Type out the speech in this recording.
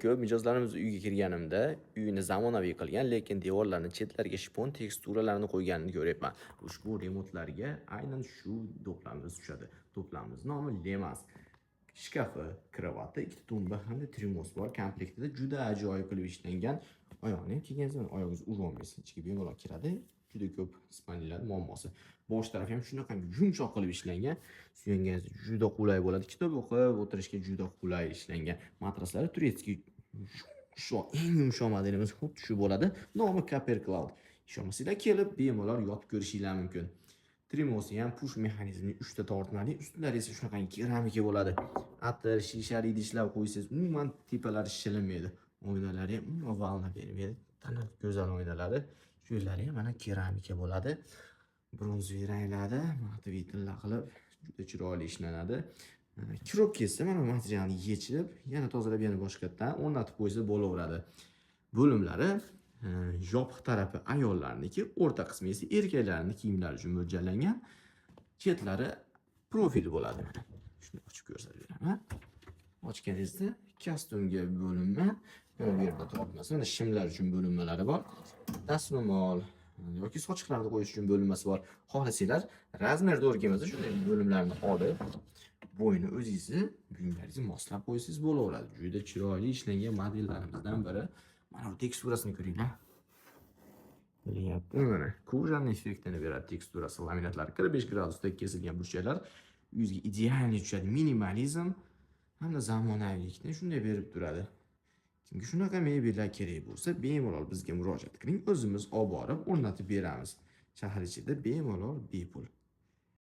ko'p mijozlarimiz uyga kirganimda uyni zamonaviy qilgan, lekin devorlarni chetlariga shifon teksturalarini qo'yganini ko'ryapman. Ushbu remotlarga aynan shu do'qlarimiz tushadi. Do'qlarimiz nomi Lemas. Shkafi, kravati, ikkita tumba hamda trimos bor. Komplektida juda ajoyib qilib ishlangan. Oyoqni kiygan zaman oyog'ingiz urolmaysiz. Ichiga bemalol kiradi. Juda ko'p ispaniylar muammosi. Bosh tarafi ham shunaqangi yumshoq qilib ishlangan. Suyangangiz juda qulay bo'ladi. Kitob o'qib o'tirishga juda qulay ishlangan. Matraslari turetskiy yumshoq, eng yumshoq modelimiz xuddi shu bo'ladi. Nomi Copper Cloud. Ishonmasanglar kelib bemalol yotib ko'rishinglar mumkin. Trimosi ham push mexanizmli 3 ta tortmali, ustlari esa shunaqangi keramika bo'ladi. Atir, shishali idishlar qo'ysangiz, umuman tepalari shilinmaydi. Oynalari ham valna bermaydi. Tana go'zal oynalari. Shu yerlari ham mana keramika bo'ladi. Bronzli ranglarda matviy tilla qilib juda chiroyli ishlanadi. Kirib ketsa mana materialni yechib, yana tozalab yana boshqatdan o'rnatib qo'ysa bo'laveradi. Bo'limlari yopiq tarafi ayollarniki, o'rta qismi esa erkaklarning kiyimlari uchun mo'ljallangan. Chetlari profil bo'ladi mana. Shuni ochib ko'rsatib beraman. Ochganingizda kostyumga bo'linma, mana bu yerda turibmiz. Mana shimlar uchun bo'linmalari bor. Dastro'mol yoki sochiqlarni qo'yish uchun bo'linmasi bor. Xohlasanglar, razmerda o'rganmasa shunday bo'limlarni olib, bo'yni o'zingizni buyumlaringizni moslab qo'ysangiz bo'laveradi. Juda chiroyli ishlangan modellarimizdan biri. Mana bu teksturasini ko'ringlar. Bo'lyapti mana. Ko'jani effektini beradi teksturasi, laminatlari 45 gradusda kesilgan burchaklar yuzga ideal tushadi. Minimalizm hamda zamonaviylikni shunday berib turadi. Kimga shunaqa mebellar kerak bo'lsa, bemalol bizga murojaat qiling. O'zimiz olib borib o'rnatib beramiz. Shahar ichida bemalol, bepul.